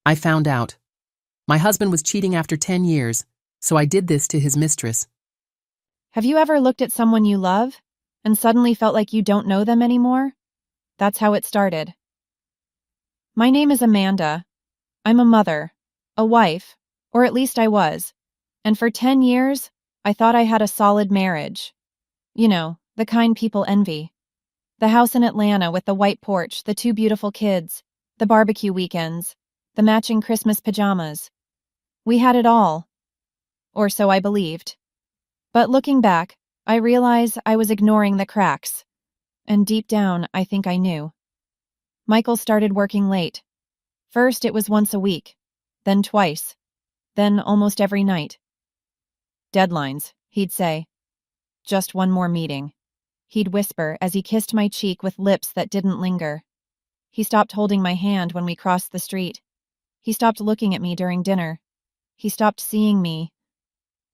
I found out. My husband was cheating after 10 years, so I did this to his mistress. Have you ever looked at someone you love and suddenly felt like you don't know them anymore? That's how it started. My name is Amanda. I'm a mother, a wife, or at least I was. And for 10 years, I thought I had a solid marriage. You know, the kind people envy. The house in Atlanta with the white porch, the 2 beautiful kids, the barbecue weekends, the matching Christmas pajamas. We had it all. Or so I believed. But looking back, I realize I was ignoring the cracks. And deep down, I think I knew. Michael started working late. First, it was once a week, then twice, then almost every night. Deadlines, he'd say. Just one more meeting. He'd whisper as he kissed my cheek with lips that didn't linger. He stopped holding my hand when we crossed the street. He stopped looking at me during dinner. He stopped seeing me.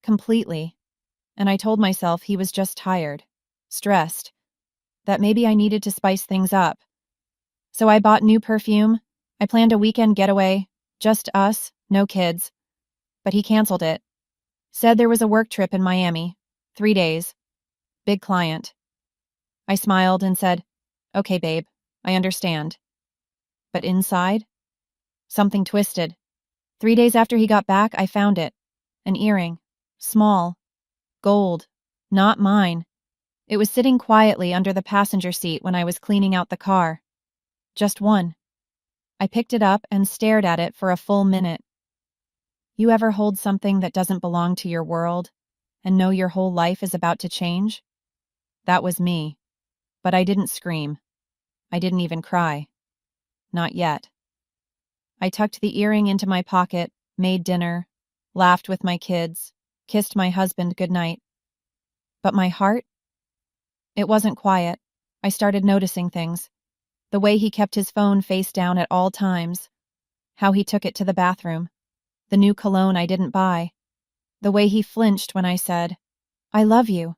Completely. And I told myself he was just tired, stressed, that maybe I needed to spice things up. So I bought new perfume. I planned a weekend getaway, just us, no kids. But he canceled it. Said there was a work trip in Miami, 3 days. Big client. I smiled and said, "Okay, babe, I understand." But inside, something twisted. 3 days after he got back, I found it. An earring. Small. Gold. Not mine. It was sitting quietly under the passenger seat when I was cleaning out the car. Just one. I picked it up and stared at it for a full minute. You ever hold something that doesn't belong to your world and know your whole life is about to change? That was me. But I didn't scream. I didn't even cry. Not yet. I tucked the earring into my pocket, made dinner, laughed with my kids, kissed my husband goodnight. But my heart? It wasn't quiet. I started noticing things. The way he kept his phone face down at all times. How he took it to the bathroom. The new cologne I didn't buy. The way he flinched when I said, "I love you."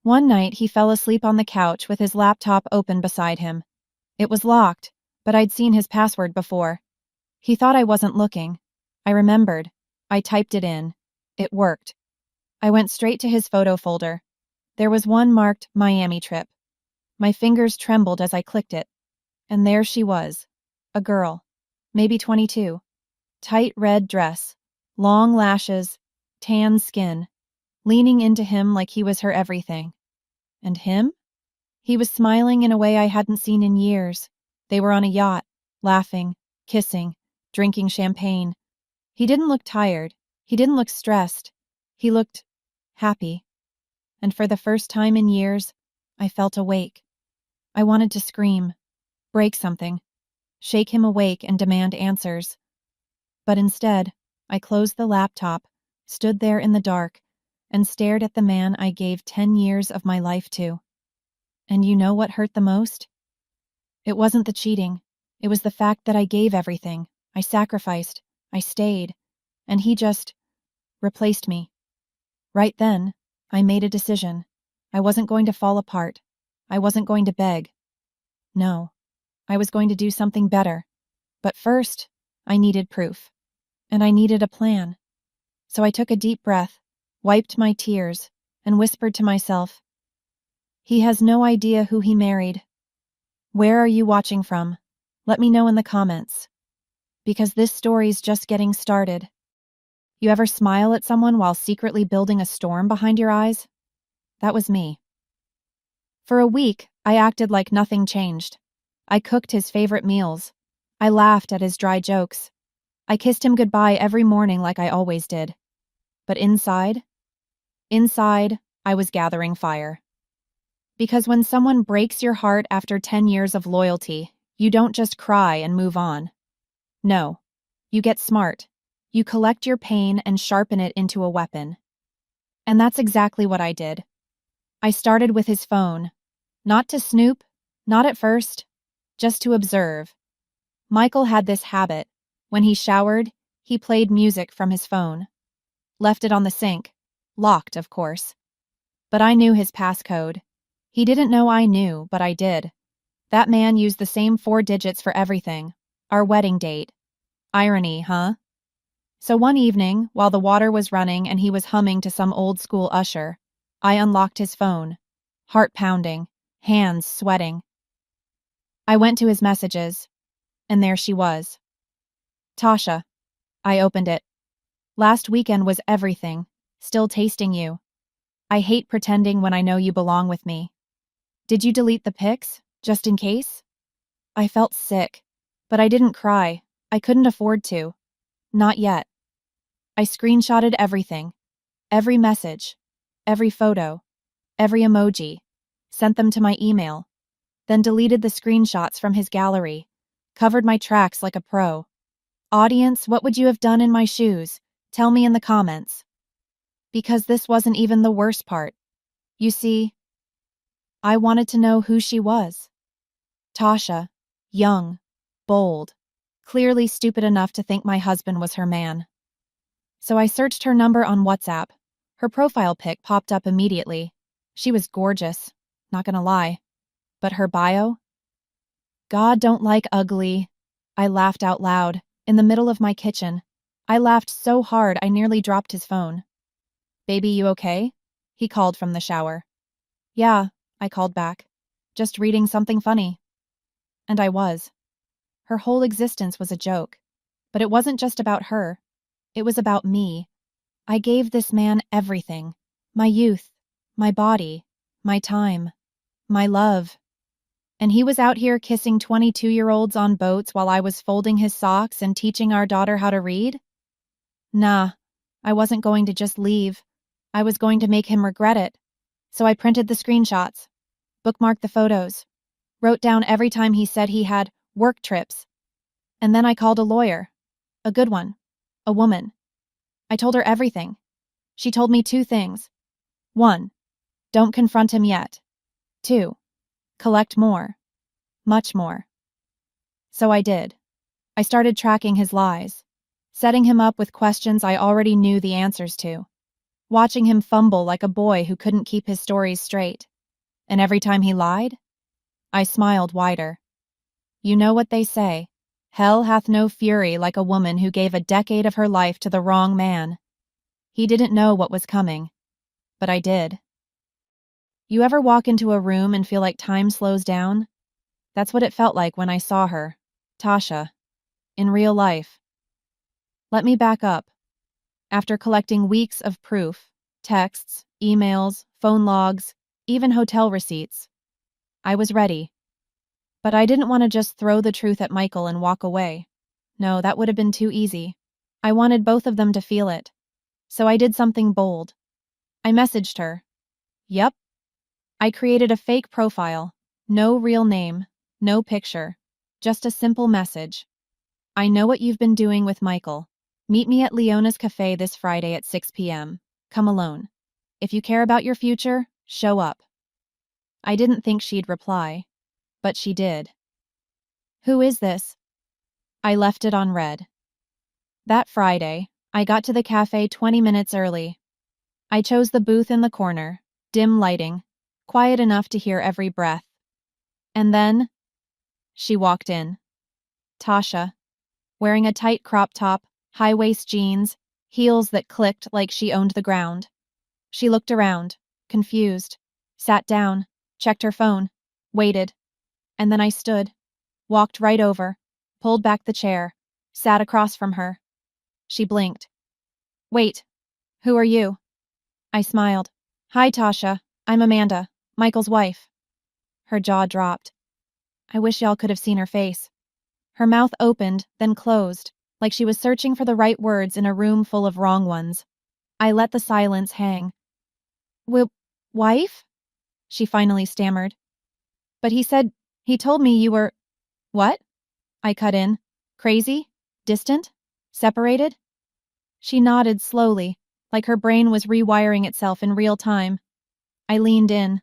One night he fell asleep on the couch with his laptop open beside him. It was locked, but I'd seen his password before. He thought I wasn't looking. I remembered. I typed it in. It worked. I went straight to his photo folder. There was one marked Miami trip. My fingers trembled as I clicked it. And there she was. A girl. Maybe 22. Tight red dress. Long lashes. Tan skin. Leaning into him like he was her everything. And him? He was smiling in a way I hadn't seen in years. They were on a yacht, laughing, kissing, drinking champagne. He didn't look tired. He didn't look stressed. He looked happy. And for the first time in years, I felt awake. I wanted to scream, break something, shake him awake and demand answers. But instead, I closed the laptop, stood there in the dark, and stared at the man I gave 10 years of my life to. And you know what hurt the most? It wasn't the cheating. It was the fact that I gave everything. I sacrificed. I stayed. And he just replaced me. Right then, I made a decision. I wasn't going to fall apart. I wasn't going to beg. No, I was going to do something better. But first, I needed proof. And I needed a plan. So I took a deep breath, wiped my tears, and whispered to myself, "He has no idea who he married. Where are you watching from? Let me know in the comments. Because this story's just getting started." You ever smile at someone while secretly building a storm behind your eyes? That was me. For a week, I acted like nothing changed. I cooked his favorite meals. I laughed at his dry jokes. I kissed him goodbye every morning like I always did. But inside, I was gathering fire. Because when someone breaks your heart after 10 years of loyalty, you don't just cry and move on. No, you get smart. You collect your pain and sharpen it into a weapon. And that's exactly what I did. I started with his phone. Not to snoop, not at first, just to observe. Michael had this habit. When he showered, he played music from his phone. Left it on the sink. Locked, of course. But I knew his passcode. He didn't know I knew, but I did. That man used the same 4 digits for everything. Our wedding date. Irony, huh? So one evening, while the water was running and he was humming to some old-school usher, I unlocked his phone, heart pounding, hands sweating. I went to his messages, and there she was. Tasha. I opened it. Last weekend was everything. Still tasting you. I hate pretending when I know you belong with me. Did you delete the pics, just in case? I felt sick, but I didn't cry. I couldn't afford to. Not yet. I screenshotted everything. Every message. Every photo. Every emoji. Sent them to my email. Then deleted the screenshots from his gallery. Covered my tracks like a pro. Audience, what would you have done in my shoes? Tell me in the comments. Because this wasn't even the worst part. You see, I wanted to know who she was. Tasha. Young. Bold. Clearly stupid enough to think my husband was her man. So I searched her number on WhatsApp. Her profile pic popped up immediately. She was gorgeous, not gonna lie. But her bio? God don't like ugly. I laughed out loud, in the middle of my kitchen. I laughed so hard I nearly dropped his phone. Baby, you okay? He called from the shower. Yeah, I called back. Just reading something funny. And I was. Her whole existence was a joke. But it wasn't just about her. It was about me. I gave this man everything. My youth, my body, my time, my love. And he was out here kissing 22-year-olds on boats while I was folding his socks and teaching our daughter how to read? Nah, I wasn't going to just leave. I was going to make him regret it. So I printed the screenshots, bookmarked the photos, wrote down every time he said he had work trips. And then I called a lawyer. A good one. A woman. I told her everything. She told me 2 things. 1. Don't confront him yet. 2. Collect more. Much more. So I did. I started tracking his lies, setting him up with questions I already knew the answers to, watching him fumble like a boy who couldn't keep his stories straight. And every time he lied, I smiled wider. You know what they say. Hell hath no fury like a woman who gave a decade of her life to the wrong man. He didn't know what was coming, but I did. You ever walk into a room and feel like time slows down? That's what it felt like when I saw her, Tasha, in real life. Let me back up. After collecting weeks of proof, texts, emails, phone logs, even hotel receipts, I was ready. But I didn't want to just throw the truth at Michael and walk away. No, that would have been too easy. I wanted both of them to feel it. So I did something bold. I messaged her. Yep. I created a fake profile. No real name. No picture. Just a simple message. I know what you've been doing with Michael. Meet me at Leona's Cafe this Friday at 6 p.m. Come alone. If you care about your future, show up. I didn't think she'd reply, but she did. Who is this? I left it on read. That Friday, I got to the cafe 20 minutes early. I chose the booth in the corner, dim lighting, quiet enough to hear every breath. And then, she walked in. Tasha, wearing a tight crop top, high-waist jeans, heels that clicked like she owned the ground. She looked around, confused, sat down, checked her phone, waited. And then I stood, walked right over, pulled back the chair, sat across from her. She blinked. Wait, who are you? I smiled. Hi, Tasha. I'm Amanda, Michael's wife. Her jaw dropped. I wish y'all could have seen her face. Her mouth opened, then closed, like she was searching for the right words in a room full of wrong ones. I let the silence hang. Wife? She finally stammered. But he told me you were... What? I cut in. Crazy? Distant? Separated? She nodded slowly, like her brain was rewiring itself in real time. I leaned in.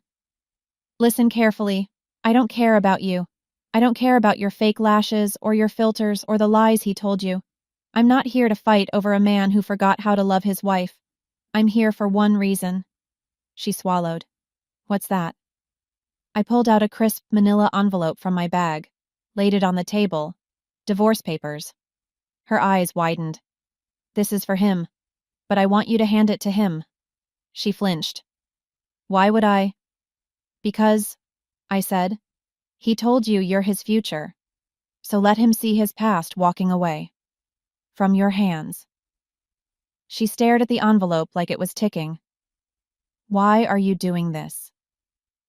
Listen carefully. I don't care about you. I don't care about your fake lashes or your filters or the lies he told you. I'm not here to fight over a man who forgot how to love his wife. I'm here for one reason. She swallowed. What's that? I pulled out a crisp manila envelope from my bag, laid it on the table. Divorce papers. Her eyes widened. This is for him, but I want you to hand it to him. She flinched. Why would I? Because, I said, he told you you're his future. So let him see his past walking away. From your hands. She stared at the envelope like it was ticking. Why are you doing this?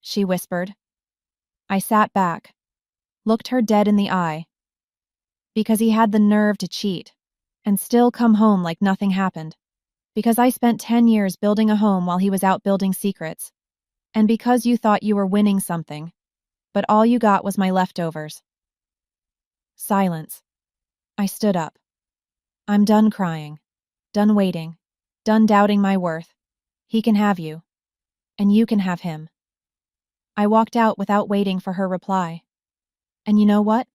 She whispered. I sat back, looked her dead in the eye. Because he had the nerve to cheat, and still come home like nothing happened. Because I spent 10 years building a home while he was out building secrets. And because you thought you were winning something, but all you got was my leftovers. Silence. I stood up. I'm done crying, done waiting, done doubting my worth. He can have you, and you can have him. I walked out without waiting for her reply. And you know what?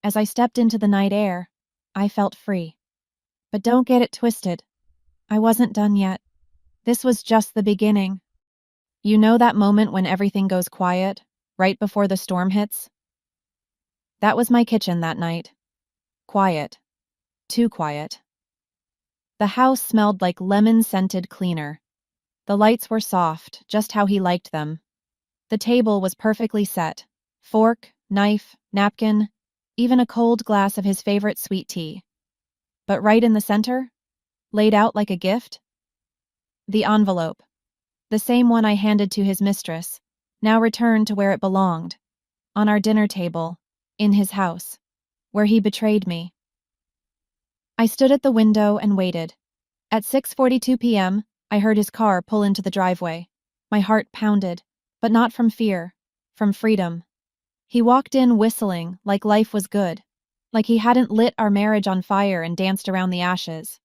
As I stepped into the night air, I felt free. But don't get it twisted. I wasn't done yet. This was just the beginning. You know that moment when everything goes quiet, right before the storm hits? That was my kitchen that night. Quiet. Too quiet. The house smelled like lemon-scented cleaner. The lights were soft, just how he liked them. The table was perfectly set. Fork, knife, napkin, even a cold glass of his favorite sweet tea. But right in the center, laid out like a gift, the envelope. The same one I handed to his mistress, now returned to where it belonged, on our dinner table, in his house, where he betrayed me. I stood at the window and waited. At 6:42 p.m., I heard his car pull into the driveway. My heart pounded, but not from fear, from freedom. He walked in whistling, like life was good, like he hadn't lit our marriage on fire and danced around the ashes.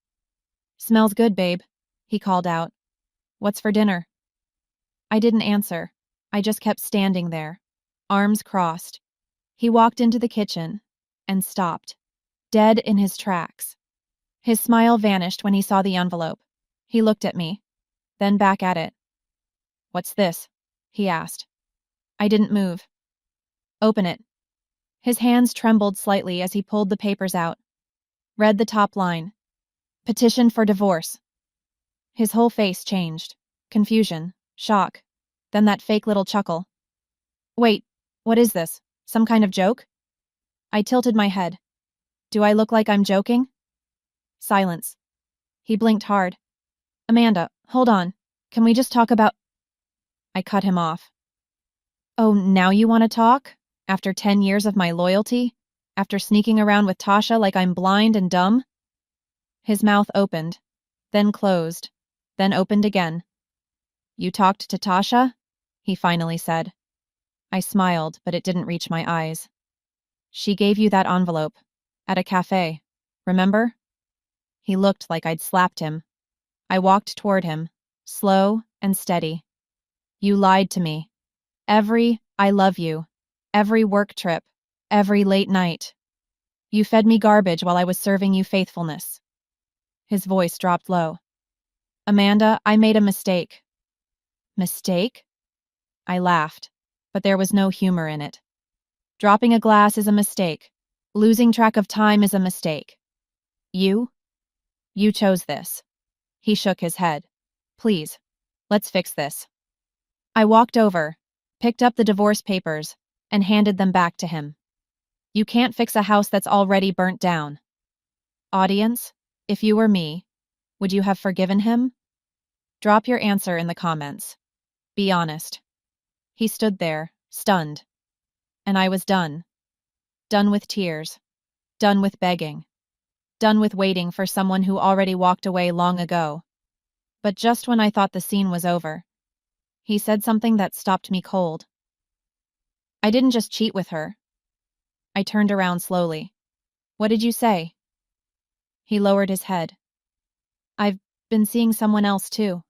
Smells good, babe, he called out. What's for dinner? I didn't answer. I just kept standing there, arms crossed. He walked into the kitchen and stopped, dead in his tracks. His smile vanished when he saw the envelope. He looked at me, then back at it. What's this? He asked. I didn't move. Open it. His hands trembled slightly as he pulled the papers out. Read the top line. Petition for divorce. His whole face changed. Confusion, shock, then that fake little chuckle. Wait, what is this? Some kind of joke? I tilted my head. Do I look like I'm joking? Silence. He blinked hard. Amanda, hold on. Can we just talk about... I cut him off. Oh, now you want to talk? After 10 years of my loyalty? After sneaking around with Tasha like I'm blind and dumb? His mouth opened, then closed, then opened again. You talked to Tasha? He finally said. I smiled, but it didn't reach my eyes. She gave you that envelope. At a cafe. Remember? He looked like I'd slapped him. I walked toward him, slow and steady. You lied to me. Every I love you. Every work trip. Every late night. You fed me garbage while I was serving you faithfulness. His voice dropped low. Amanda, I made a mistake. Mistake? I laughed, but there was no humor in it. Dropping a glass is a mistake. Losing track of time is a mistake. You? You chose this. He shook his head. Please, let's fix this. I walked over, picked up the divorce papers, and handed them back to him. You can't fix a house that's already burnt down. Audience, if you were me, would you have forgiven him? Drop your answer in the comments. Be honest. He stood there, stunned. And I was done. Done with tears. Done with begging. Done with waiting for someone who already walked away long ago. But just when I thought the scene was over, he said something that stopped me cold. I didn't just cheat with her. I turned around slowly. What did you say? He lowered his head. I've been seeing someone else too.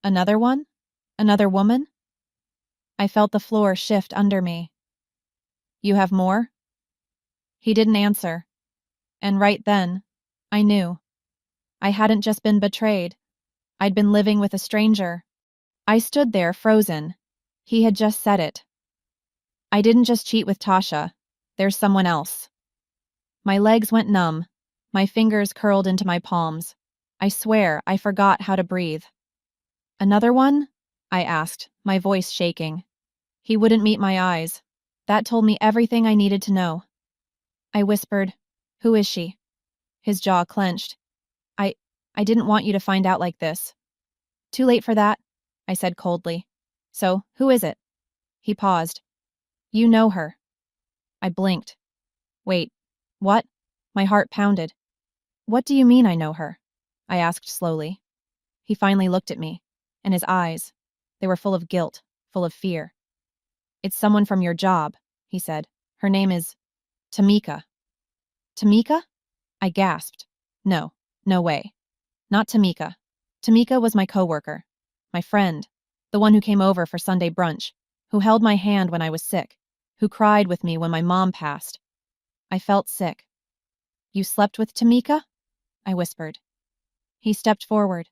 Another one? Another woman? I felt the floor shift under me. You have more? He didn't answer. And right then, I knew. I hadn't just been betrayed. I'd been living with a stranger. I stood there frozen. He had just said it. I didn't just cheat with Tasha. There's someone else. My legs went numb, My fingers curled into my palms. I swear I forgot how to breathe. Another one? I asked, my voice shaking. He wouldn't meet my eyes. That told me everything I needed to know. I whispered, "Who is she?" His jaw clenched. I didn't want you to find out like this." "Too late for that," I said coldly. "So, who is it?" He paused. "You know her." I blinked. "Wait, what?" My heart pounded. "What do you mean I know her?" I asked slowly. He finally looked at me, and his eyes, they were full of guilt, full of fear. "It's someone from your job," he said. "Her name is Tamika." "Tamika?" I gasped. No way. Not Tamika. Tamika was my coworker, my friend, the one who came over for Sunday brunch, who held my hand when I was sick, who cried with me when my mom passed. I felt sick. "You slept with Tamika?" I whispered. He stepped forward.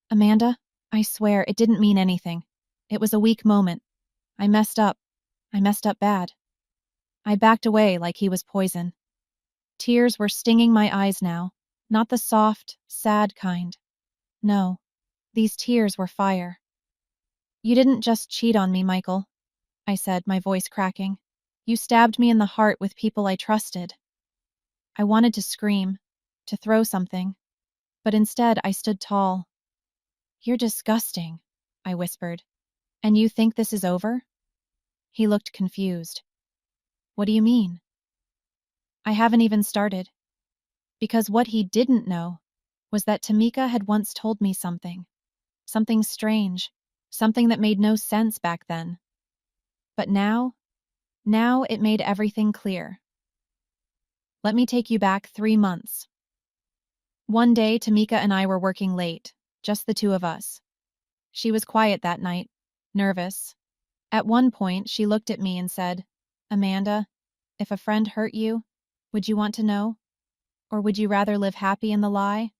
"Amanda, I swear it didn't mean anything. It was a weak moment. I messed up. I messed up bad." I backed away like he was poison. Tears were stinging my eyes now, not the soft, sad kind. No, these tears were fire. "You didn't just cheat on me, Michael," I said, my voice cracking. "You stabbed me in the heart with people I trusted." I wanted to scream, to throw something, but instead I stood tall. "You're disgusting," I whispered. "And you think this is over?" He looked confused. "What do you mean?" I haven't even started. Because what he didn't know was that Tamika had once told me something strange, something that made no sense back then. But now it made everything clear. Let me take you back 3 months. One day, Tamika and I were working late, just the two of us. She was quiet that night, nervous. At one point, she looked at me and said, "Amanda, if a friend hurt you, would you want to know? Or would you rather live happy in the lie?"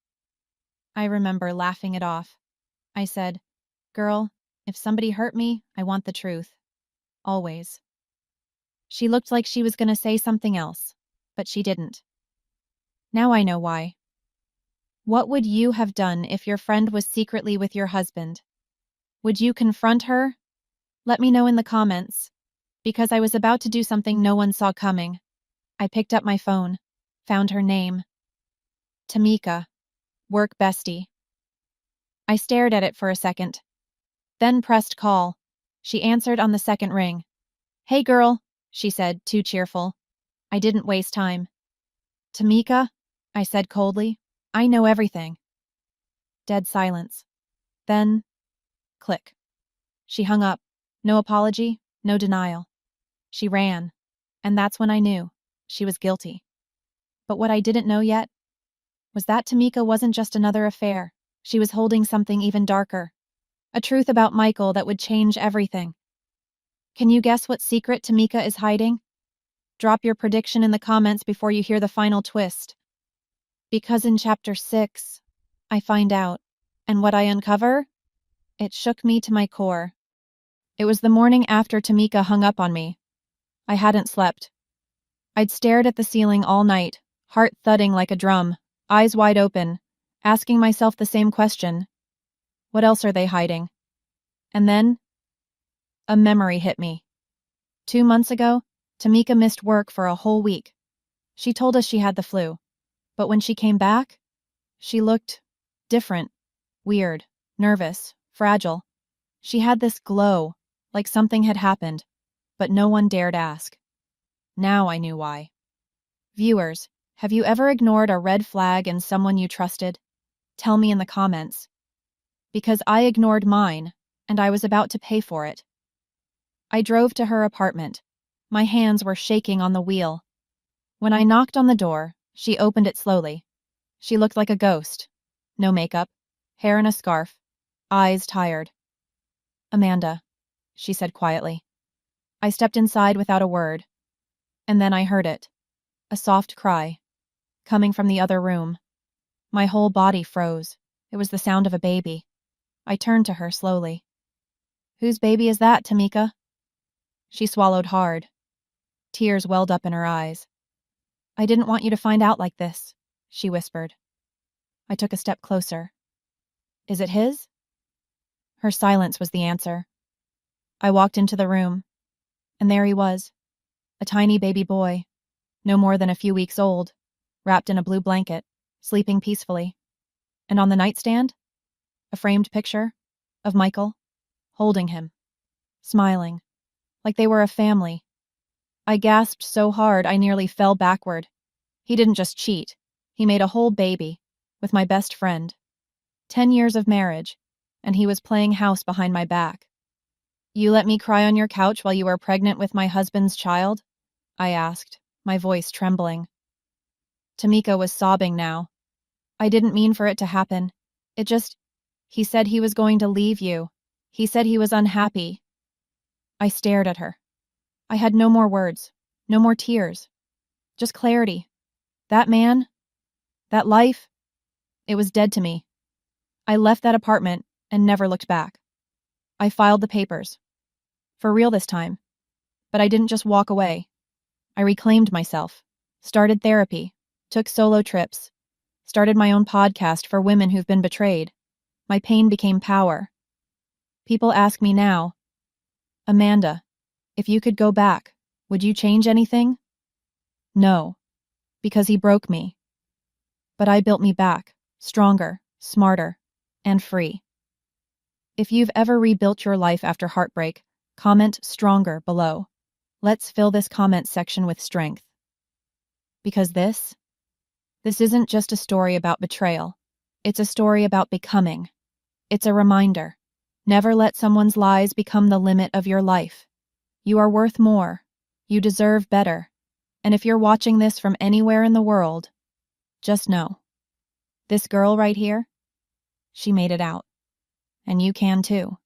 I remember laughing it off. I said, "Girl, if somebody hurt me, I want the truth. Always." She looked like she was going to say something else, but she didn't. Now I know why. What would you have done if your friend was secretly with your husband? Would you confront her? Let me know in the comments. Because I was about to do something no one saw coming. I picked up my phone, found her name. Tamika, work bestie. I stared at it for a second, then pressed call. She answered on the second ring. "Hey girl," she said, too cheerful. I didn't waste time. "Tamika," I said coldly, "I know everything." Dead silence. Then, click. She hung up. No apology, no denial. She ran. And that's when I knew she was guilty. But what I didn't know yet was that Tamika wasn't just another affair. She was holding something even darker. A truth about Michael that would change everything. Can you guess what secret Tamika is hiding? Drop your prediction in the comments before you hear the final twist. Because in Chapter 6, I find out. And what I uncover? It shook me to my core. It was the morning after Tamika hung up on me. I hadn't slept. I'd stared at the ceiling all night, heart thudding like a drum, eyes wide open, asking myself the same question. What else are they hiding? And then, a memory hit me. 2 months ago, Tamika missed work for a whole week. She told us she had the flu. But when she came back, she looked different, weird, nervous, fragile. She had this glow, like something had happened, but no one dared ask. Now I knew why. Viewers, have you ever ignored a red flag in someone you trusted? Tell me in the comments. Because I ignored mine, and I was about to pay for it. I drove to her apartment. My hands were shaking on the wheel. When I knocked on the door, she opened it slowly. She looked like a ghost. No makeup, hair in a scarf, eyes tired. "Amanda," she said quietly. I stepped inside without a word. And then I heard it. A soft cry. Coming from the other room. My whole body froze. It was the sound of a baby. I turned to her slowly. "Whose baby is that, Tamika?" She swallowed hard. Tears welled up in her eyes. "I didn't want you to find out like this," she whispered. I took a step closer. Is it his? Her silence was the answer. I walked into the room, and there he was, a tiny baby boy, no more than a few weeks old, wrapped in a blue blanket, sleeping peacefully. And on the nightstand, a framed picture of Michael, holding him, smiling, like they were a family. I gasped so hard I nearly fell backward. He didn't just cheat, he made a whole baby, with my best friend. 10 years of marriage, and he was playing house behind my back. You let me cry on your couch while you were pregnant with my husband's child? I asked, my voice trembling. Tamika was sobbing now. I didn't mean for it to happen. He said he was going to leave you. He said he was unhappy. I stared at her. I had no more words, no more tears. Just clarity. That man, that life, it was dead to me. I left that apartment and never looked back. I filed the papers. For real this time. But I didn't just walk away. I reclaimed myself, started therapy, took solo trips, started my own podcast for women who've been betrayed. My pain became power. People ask me now, Amanda, if you could go back, would you change anything? No, because he broke me. But I built me back, stronger, smarter, and free. If you've ever rebuilt your life after heartbreak, comment stronger below. Let's fill this comment section with strength. Because this isn't just a story about betrayal. It's a story about becoming. It's a reminder. Never let someone's lies become the limit of your life. You are worth more. You deserve better. And if you're watching this from anywhere in the world, just know, this girl right here, she made it out. And you can too.